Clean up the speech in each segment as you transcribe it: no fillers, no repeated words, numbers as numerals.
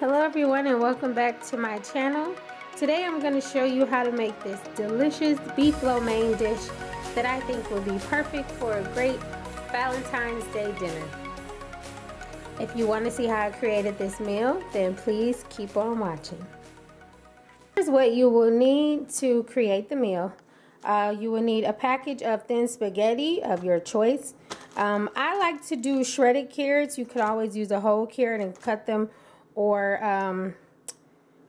Hello everyone and welcome back to my channel. Today I'm going to show you how to make this delicious beef lo mein dish that I think will be perfect for a great Valentine's Day dinner. If you want to see how I created this meal, then please keep on watching. Here's what you will need to create the meal. You will need a package of thin spaghetti of your choice. I like to do shredded carrots. You could always use a whole carrot and cut them, or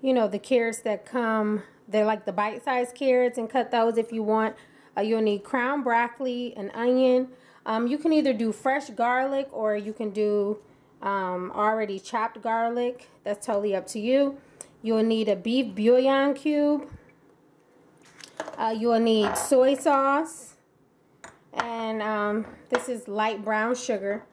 you know, the carrots that come, they're like the bite-sized carrots, and cut those if you want. You'll need ground broccoli, an onion. You can either do fresh garlic or you can do already chopped garlic. That's totally up to you. You'll need a beef bouillon cube. You'll need soy sauce, and this is light brown sugar.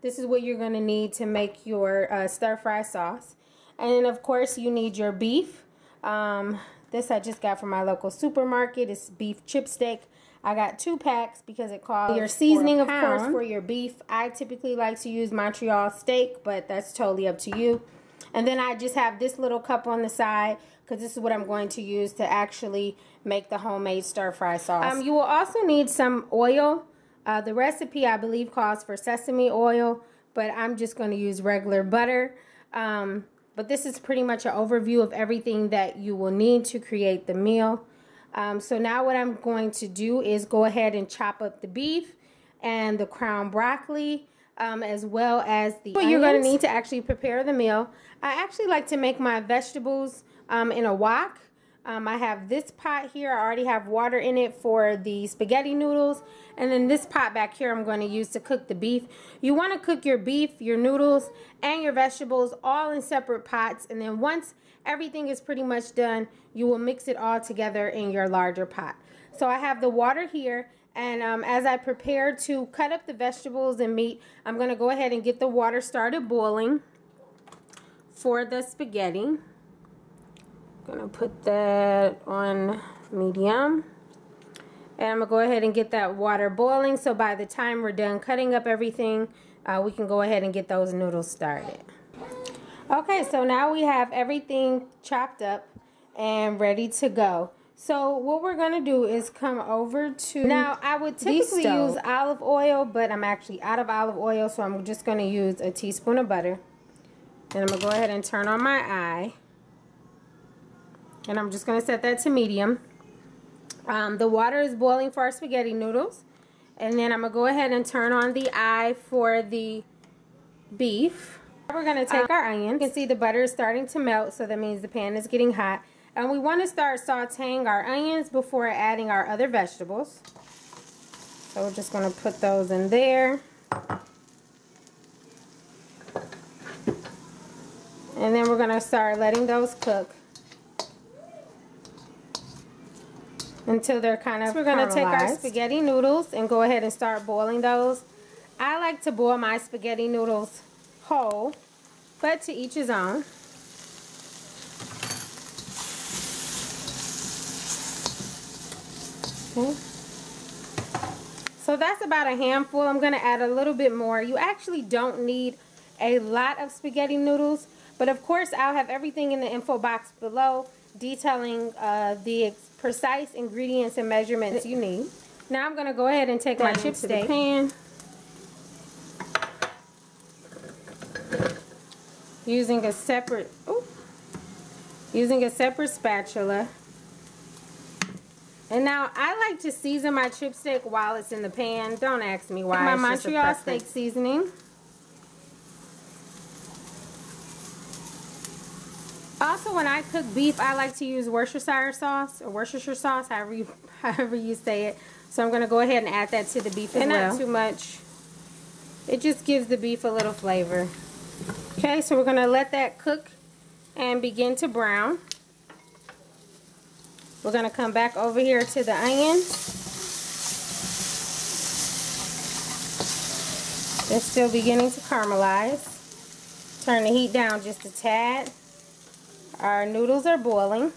This is what you're going to need to make your stir-fry sauce. And then, of course, you need your beef. This I just got from my local supermarket. It's beef chip steak. I got 2 packs because it costs your seasoning, of course, for your beef. I typically like to use Montreal steak, but that's totally up to you. And then I just have this little cup on the side because this is what I'm going to use to actually make the homemade stir-fry sauce. You will also need some oil. The recipe, I believe, calls for sesame oil, but I'm just going to use regular butter. But this is pretty much an overview of everything that you will need to create the meal. So now what I'm going to do is go ahead and chop up the beef and the ground broccoli, as well as the onions. You're going to need to actually prepare the meal. I actually like to make my vegetables in a wok. I have this pot here. I already have water in it for the spaghetti noodles. And then this pot back here I'm going to use to cook the beef. You want to cook your beef, your noodles, and your vegetables all in separate pots. And then once everything is pretty much done, you will mix it all together in your larger pot. So I have the water here. And as I prepare to cut up the vegetables and meat, I'm going to go ahead and get the water started boiling for the spaghetti. Gonna put that on medium, and I'm gonna go ahead and get that water boiling, so by the time we're done cutting up everything, we can go ahead and get those noodles started. Okay, so now we have everything chopped up and ready to go. So what we're gonna do is come over to, now I would typically use olive oil, but I'm actually out of olive oil, so I'm just gonna use a teaspoon of butter. And I'm gonna go ahead and turn on my eye. And I'm just going to set that to medium. The water is boiling for our spaghetti noodles. And then I'm going to go ahead and turn on the eye for the beef. We're going to take our onions. You can see the butter is starting to melt, so that means the pan is getting hot. And we want to start sauteing our onions before adding our other vegetables. So we're just going to put those in there. And then we're going to start letting those cook until they're kind of, we're going to take our spaghetti noodles and go ahead and start boiling those. I like to boil my spaghetti noodles whole, but to each his own. Okay. So that's about a handful. I'm going to add a little bit more. You actually don't need a lot of spaghetti noodles, but of course I'll have everything in the info box below detailing the precise ingredients and measurements you need. Now I'm going to go ahead and take my chip steak pan, using a separate spatula. And now I like to season my chip steak while it's in the pan. Don't ask me why. My Montreal steak seasoning. Also, when I cook beef, I like to use Worcestershire sauce, or Worcestershire sauce, however you say it. So I'm going to go ahead and add that to the beef as well. Not too much. It just gives the beef a little flavor. Okay, so we're going to let that cook and begin to brown. We're going to come back over here to the onions. They're still beginning to caramelize. Turn the heat down just a tad. Our noodles are boiling.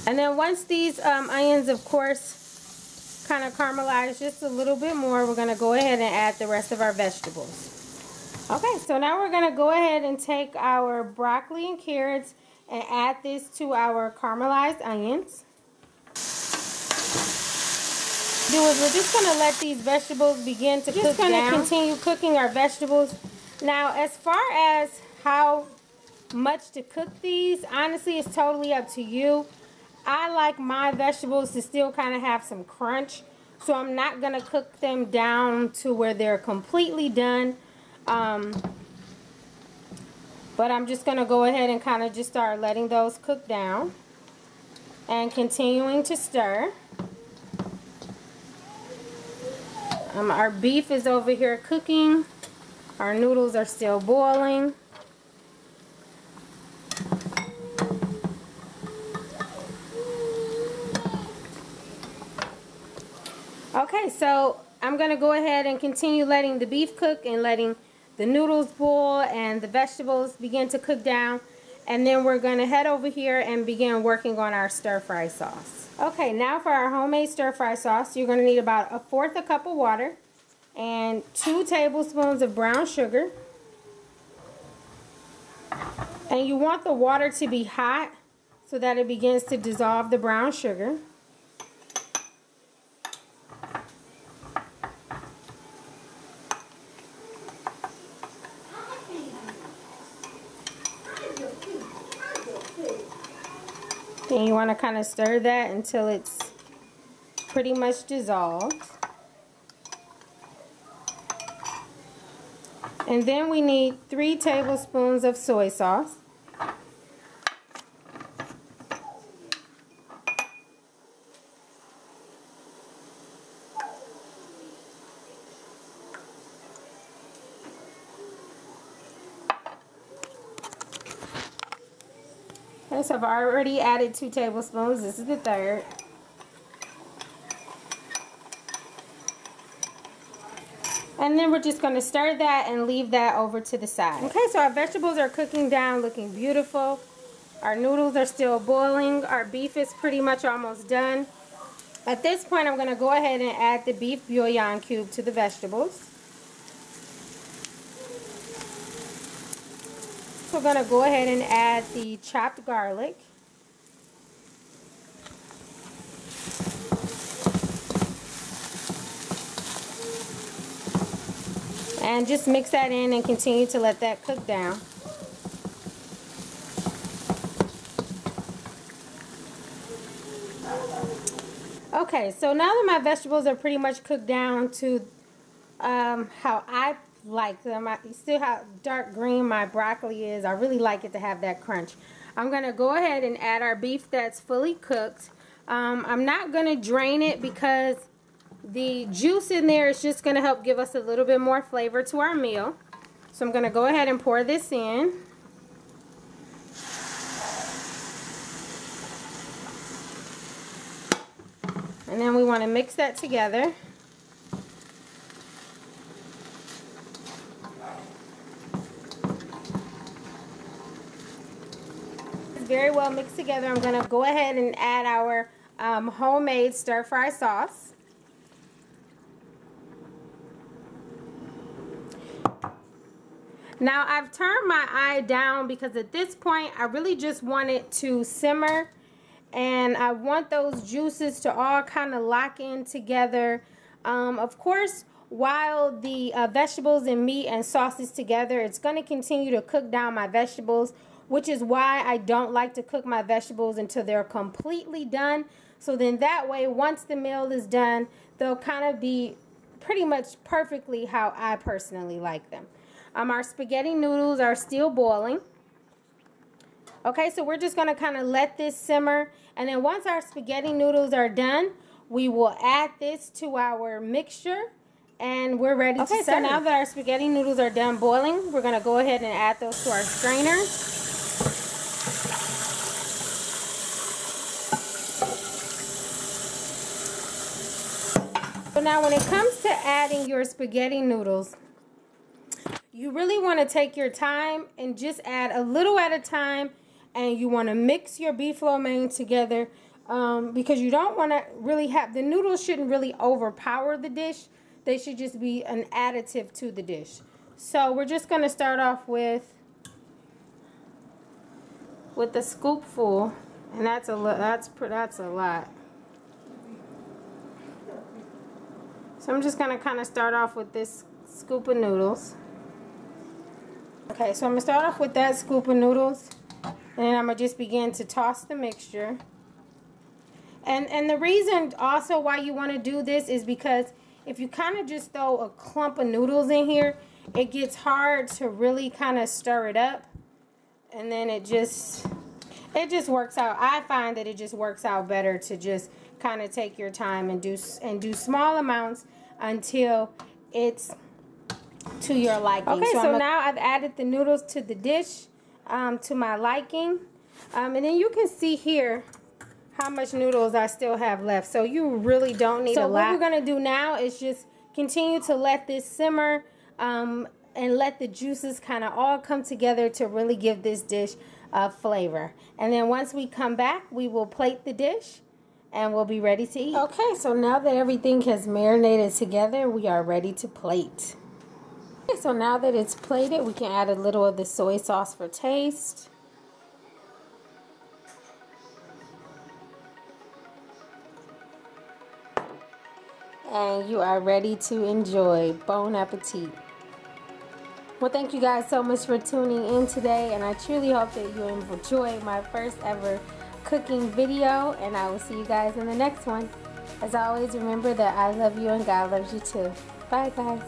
And then once these onions, of course, kind of caramelize just a little bit more, we're going to go ahead and add the rest of our vegetables. Okay, so now we're going to go ahead and take our broccoli and carrots and add this to our caramelized onions. We're just going to let these vegetables begin to cook down. Just going to continue cooking our vegetables. Now, as far as how much to cook these, honestly, it's totally up to you. I like my vegetables to still kind of have some crunch, so I'm not going to cook them down to where they're completely done. But I'm just going to go ahead and kind of just start letting those cook down and continuing to stir. Our beef is over here cooking. Our noodles are still boiling. Okay, so I'm going to go ahead and continue letting the beef cook and letting the noodles boil and the vegetables begin to cook down. And then we're going to head over here and begin working on our stir-fry sauce. Okay, now for our homemade stir-fry sauce, you're going to need about 1/4 cup of water and 2 tablespoons of brown sugar. And you want the water to be hot so that it begins to dissolve the brown sugar. And you want to kind of stir that until it's pretty much dissolved. And then we need 3 tablespoons of soy sauce. Okay, so I've already added 2 tablespoons. This is the 3rd. And then we're just going to stir that and leave that over to the side. Okay, so our vegetables are cooking down, looking beautiful. Our noodles are still boiling. Our beef is pretty much almost done. At this point, I'm going to go ahead and add the beef bouillon cube to the vegetables. So we're going to go ahead and add the chopped garlic. And just mix that in and continue to let that cook down. Okay, so now that my vegetables are pretty much cooked down to how I like them, you see how dark green my broccoli is. I really like it to have that crunch. I'm going to go ahead and add our beef that's fully cooked. I'm not going to drain it because the juice in there is just going to help give us a little bit more flavor to our meal. So I'm going to go ahead and pour this in. And then we want to mix that together. It's very well mixed together. I'm going to go ahead and add our homemade stir-fry sauce. Now I've turned my eye down because at this point I really just want it to simmer, and I want those juices to all kind of lock in together. Of course, while the vegetables and meat and sauce is together, it's going to continue to cook down my vegetables, which is why I don't like to cook my vegetables until they're completely done. So then that way, once the meal is done, they'll kind of be pretty much perfectly how I personally like them. Our spaghetti noodles are still boiling. Okay, so we're just going to kind of let this simmer. And then once our spaghetti noodles are done, we will add this to our mixture. And we're ready to serve. Okay, so now that our spaghetti noodles are done boiling, we're going to go ahead and add those to our strainer. So now when it comes to adding your spaghetti noodles, you really want to take your time and just add a little at a time, and you want to mix your beef lo mein together because you don't want to really have, the noodles shouldn't really overpower the dish. They should just be an additive to the dish. So we're just going to start off with the scoopful, and that's a lot. So I'm just going to kind of start off with this scoop of noodles. Okay, so I'm going to start off with that scoop of noodles, and then I'm going to just begin to toss the mixture. And the reason also why you want to do this is because if you kind of just throw a clump of noodles in here, it gets hard to really kind of stir it up, and then it just works out. I find that it just works out better to just kind of take your time and do small amounts until it's to your liking. Okay, so now I've added the noodles to the dish to my liking, and then you can see here how much noodles I still have left. So you really don't need a lot. So what we're gonna do now is just continue to let this simmer and let the juices kind of all come together to really give this dish a flavor. And then once we come back, we will plate the dish and we'll be ready to eat. Okay, so now that everything has marinated together, we are ready to plate. Okay, so now that it's plated, we can add a little of the soy sauce for taste. And you are ready to enjoy. Bon appetit. Well, thank you guys so much for tuning in today, and I truly hope that you enjoyed my first ever cooking video, and I will see you guys in the next one. As always, remember that I love you and God loves you too. Bye, guys.